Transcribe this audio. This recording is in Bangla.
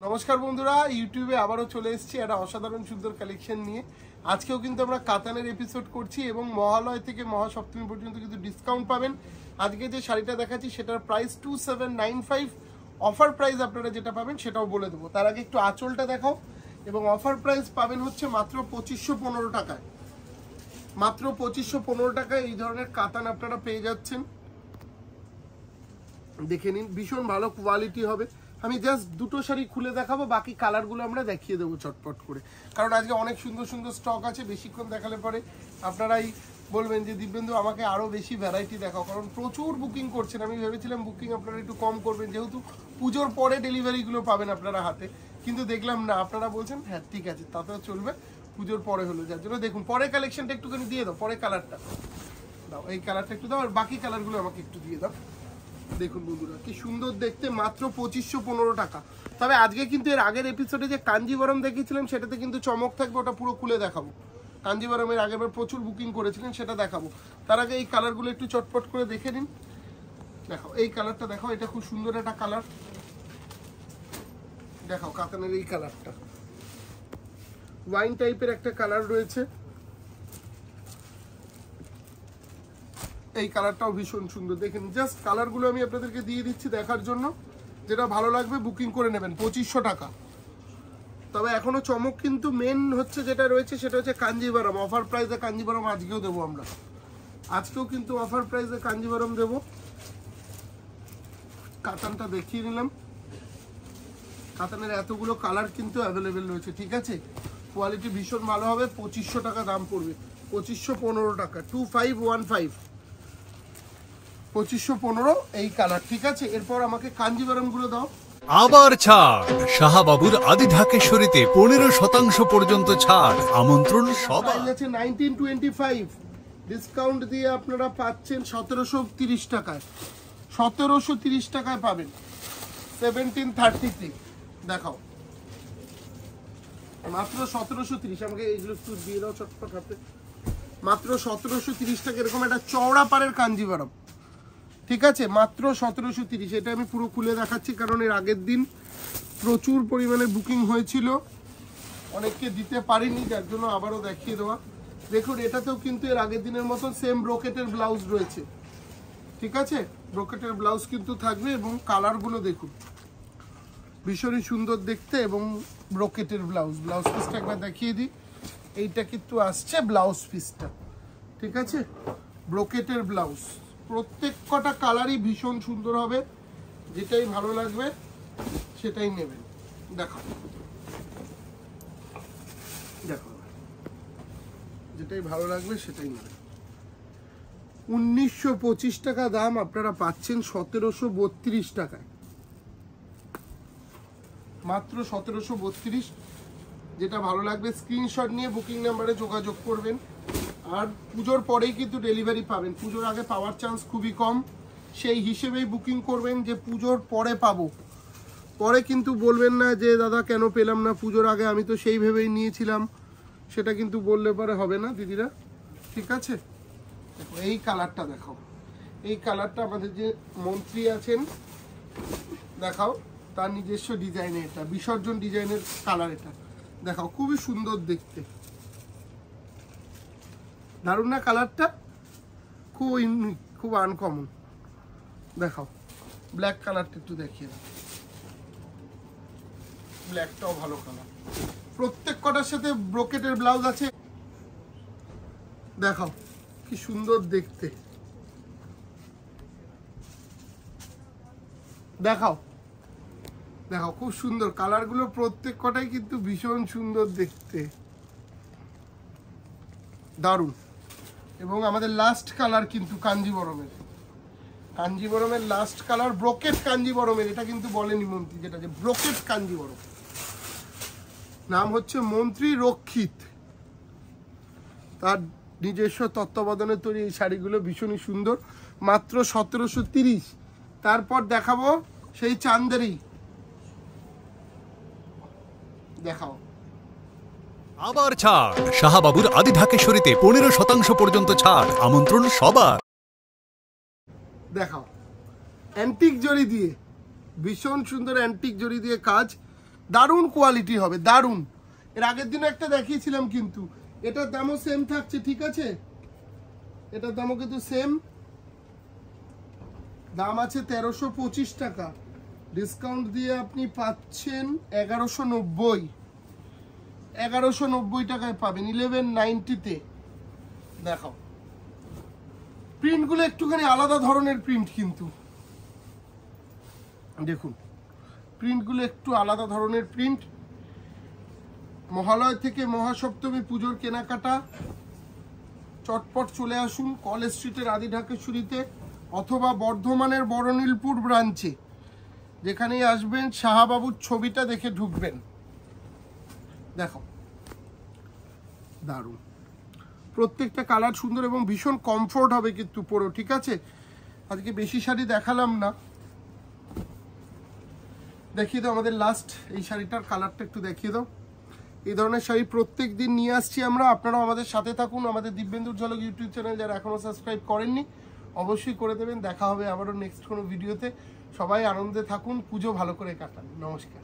নমস্কার বন্ধুরা, ইউটিউবে আবারও চলে এসেছি একটা অসাধারণ সুন্দর কালেকশন নিয়ে। আজকেও কিন্তু আমরা কাতানের এপিসোড করছি এবং মহালয় থেকে মহাসপ্তমী পর্যন্ত কিন্তু ডিসকাউন্ট পাবেন। আজকে যে শাড়িটা দেখাচ্ছি সেটার প্রাইস 2795, অফার প্রাইস আপনারা যেটা পাবেন সেটাও বলে দেবো। তার আগে একটু আঁচলটা দেখাও। এবং অফার প্রাইস পাবেন হচ্ছে মাত্র 2515 টাকায়। মাত্র 2515 টাকায় এই ধরনের কাতান আপনারা পেয়ে যাচ্ছেন। দেখে নিন, ভীষণ ভালো কোয়ালিটি হবে। আমি জাস্ট দুটো শাড়ি খুলে দেখাবো, বাকি কালারগুলো আমরা দেখিয়ে দেবো চটপট করে, কারণ আজকে অনেক সুন্দর সুন্দর স্টক আছে। বেশিক্ষণ দেখালে পরে আপনারাই বলবেন যে দিব্যেন্দু আমাকে আরও বেশি ভ্যারাইটি দেখাও, কারণ প্রচুর বুকিং করছেন। আমি ভেবেছিলাম বুকিং আপনারা একটু কম করবেন, যেহেতু পুজোর পরে ডেলিভারিগুলো পাবেন আপনারা হাতে, কিন্তু দেখলাম না, আপনারা বলছেন হ্যাঁ ঠিক আছে তাতেও চলবে, পুজোর পরে হলো, যার জন্য দেখুন পরের কালেকশনটা একটুখানি দিয়ে দাও। পরের কালারটা দাও, এই কালারটা একটু দাও, আর বাকি কালারগুলো আমাকে একটু দিয়ে দাও। দেখুন বন্ধুরা কি সুন্দর দেখতে, মাত্র 2515 টাকা। তবে আজকে কিন্তু এর আগের এপিসোডে যে কাঞ্জিবরম দেখিয়েছিলাম সেটাতে কিন্তু চমক থাকবে, ওটা পুরো খুলে দেখাবো। কাঞ্জিবরমের আগেরবার প্রচুর বুকিং করেছিলেন, সেটা দেখাবো। তার আগে এই কালারগুলো একটু চটপট করে দেখে নিন। দেখাও এই কালারটা, দেখাও, এটা খুব সুন্দর একটা কালার। দেখাও কাতানের এই কালারটা, ওয়াইন টাইপের একটা কালার রয়েছে। এই কালারটাও ভীষণ সুন্দর, দেখেন। জাস্ট কালারগুলো আমি আপনাদেরকে দিয়ে দিচ্ছি দেখার জন্য, যেটা ভালো লাগবে বুকিং করে নেবেন। 2500 টাকা। তবে এখনো চমক কিন্তু মেন হচ্ছে যেটা রয়েছে সেটা হচ্ছে কাঞ্জিবরম। অফার প্রাইসে কাঞ্জিবরম আজকেও দেবো আমরা, আজকেও কিন্তু অফার প্রাইসে কাঞ্জিবরম দেবো। কাতানটা দেখিয়ে নিলাম। কাতানের এতগুলো কালার কিন্তু অ্যাভেলেবেল রয়েছে, ঠিক আছে। কোয়ালিটি ভীষণ ভালো হবে। 2500 টাকা দাম পড়বে, 2515 টাকা, 2515, 2515 এই কালার, ঠিক আছে। এরপর আমাকে কাঞ্জিবরম গুলো দাও। আবার ছাড়, শাহবাবুর আদি ঢাকেশ্বরীতে 15% পর্যন্ত ছাড়। আমন্ত্রণ সবাই। 1925 ডিসকাউন্ট দিয়ে আপনারা পাচ্ছেন 1730 টাকায়। 1730 টাকায় পাবেন 1733। দেখাও মাত্র 1730। আমাকে এইগুলো একটু দিয়ে দাও চটপট হাতে। মাত্র 1730 টাকা এরকম একটা চওড়া পাড়ের কাঞ্জিবরম, ঠিক আছে, মাত্র 1730। এটা আমি পুরো খুলে দেখাচ্ছি, কারণ এর আগের দিন প্রচুর পরিমাণে বুকিং হয়েছিল, অনেককে দিতে পারিনি, যার জন্য আবারও দেখিয়ে দেওয়া। দেখুন এটাতেও কিন্তু এর আগের দিনের মতন সেম ব্রোকেটের ব্লাউজ রয়েছে, ঠিক আছে। ব্রোকেটের ব্লাউজ কিন্তু থাকবে এবং কালারগুলো দেখুন ভীষণই সুন্দর দেখতে, এবং ব্রোকেটের ব্লাউজ। ব্লাউজ পিসটা একবার দেখিয়ে দিই। এইটা কিন্তু আসছে ব্লাউজ পিসটা, ঠিক আছে, ব্রোকেটের ব্লাউজ। প্রত্যেক কটা কালারই ভীষণ সুন্দর হবে, যেটাই ভালো লাগবে সেটাই নেবেন। দেখো দেখো, যেটাই ভালো লাগবে সেটাই নেবেন। 1925 টাকা দাম, আপনারা পাচ্ছেন 1732 টাকায়, মাত্র 1732। যেটা ভালো লাগবে স্ক্রিনশট নিয়ে বুকিং নাম্বারে যোগাযোগ করবেন। আর পুজোর পরেই কিন্তু ডেলিভারি পাবেন, পুজোর আগে পাওয়ার চান্স খুবই কম। সেই হিসেবেই বুকিং করবেন যে পুজোর পরে পাবো, পরে কিন্তু বলবেন না যে দাদা কেন পেলাম না পুজোর আগে, আমি তো সেই ভেবেই নিয়েছিলাম, সেটা কিন্তু বললে পরে হবে না দিদিরা, ঠিক আছে। দেখো এই কালারটা দেখাও, এই কালারটা আমাদের যে মন্ত্রী আছেন দেখাও, তার নিজস্ব ডিজাইনের, এটা বিসর্জন ডিজাইনের কালার। এটা দেখাও, খুবই সুন্দর দেখতে, দারুণ না কালারটা, খুব ইউনিক, খুব আনকমন। দেখাও ব্ল্যাক কালারটা একটু দেখিয়ে দাও, ব্ল্যাকটাও ভালো কালার। প্রত্যেক কটার সাথে ব্রোকেটের ব্লাউজ আছে। দেখাও কি সুন্দর দেখতে, দেখাও দেখাও, খুব সুন্দর কালারগুলো, প্রত্যেক কটাই কিন্তু ভীষণ সুন্দর দেখতে, দারুণ। এবং আমাদের লাস্ট কালার কিন্তু কাঞ্জিবরমের, কাঞ্জিবরমের লাস্ট কালার ব্রোকেট কাঞ্জিবরমের। এটা কিন্তু বলেনি মন্ত্রী, যেটা যে ব্রোকেট কাঞ্জিবরম, নাম হচ্ছে মন্ত্রী রক্ষিত, তার নিজস্ব তত্ত্বাবধানে তৈরি এই শাড়িগুলো ভীষণই সুন্দর। মাত্র 1730। তারপর দেখাবো সেই চান্দেরি, দেখাও। আবার ছাড়, শাহবাবুর আদি ঢাকেশ্বরীতে 15% পর্যন্ত ছাড়। আমন্ত্রণ সবার। দেখাও অ্যান্টিক জরি দিয়ে, ভীষণ সুন্দর অ্যান্টিক জরি দিয়ে কাজ, দারুণ কোয়ালিটি হবে, দারুণ। এর আগের দিনে একটা দেখিয়েছিলাম, কিন্তু এটার দামও সেম থাকছে, ঠিক আছে? এটার দামও কিন্তু সেম দাম আছে 1325 টাকা। ডিসকাউন্ট দিয়ে আপনি পাচ্ছেন 1190, 1190 টাকায় পাবেন 1190-তে। দেখাও, প্রিন্টগুলো একটুখানি আলাদা ধরনের প্রিন্ট, কিন্তু দেখুন প্রিন্টগুলো একটু আলাদা ধরনের প্রিন্ট। মহালয় থেকে মহাসপ্তমী পুজোর কেনাকাটা, চটপট চলে আসুন কলেজ স্ট্রিটের আদি ঢাকেশ্বরীতে অথবা বর্ধমানের বড়নীলপুর ব্রাঞ্চে। যেখানেই আসবেন শাহাবাবুর ছবিটা দেখে ঢুকবেন। দেখো, দারুণ, প্রত্যেকটা কালার সুন্দর এবং ভীষণ কমফোর্ট হবে কিন্তু পরো, ঠিক আছে? আজকে বেশি শাড়ি দেখালাম না, দেখিয়ে দাও আমাদের লাস্ট এই শাড়িটার কালারটা একটু দেখিয়ে দাও। এই ধরনের শাড়ি প্রত্যেক দিন নিয়ে আসছি আমরা, আপনারাও আমাদের সাথে থাকুন। আমাদের দিব্যেন্দুর ঝলক ইউটিউব চ্যানেল যারা এখনও সাবস্ক্রাইব করেননি অবশ্যই করে দেবেন। দেখা হবে আবারও নেক্সট কোনো ভিডিওতে। সবাই আনন্দে থাকুন, পুজো ভালো করে কাটান। নমস্কার।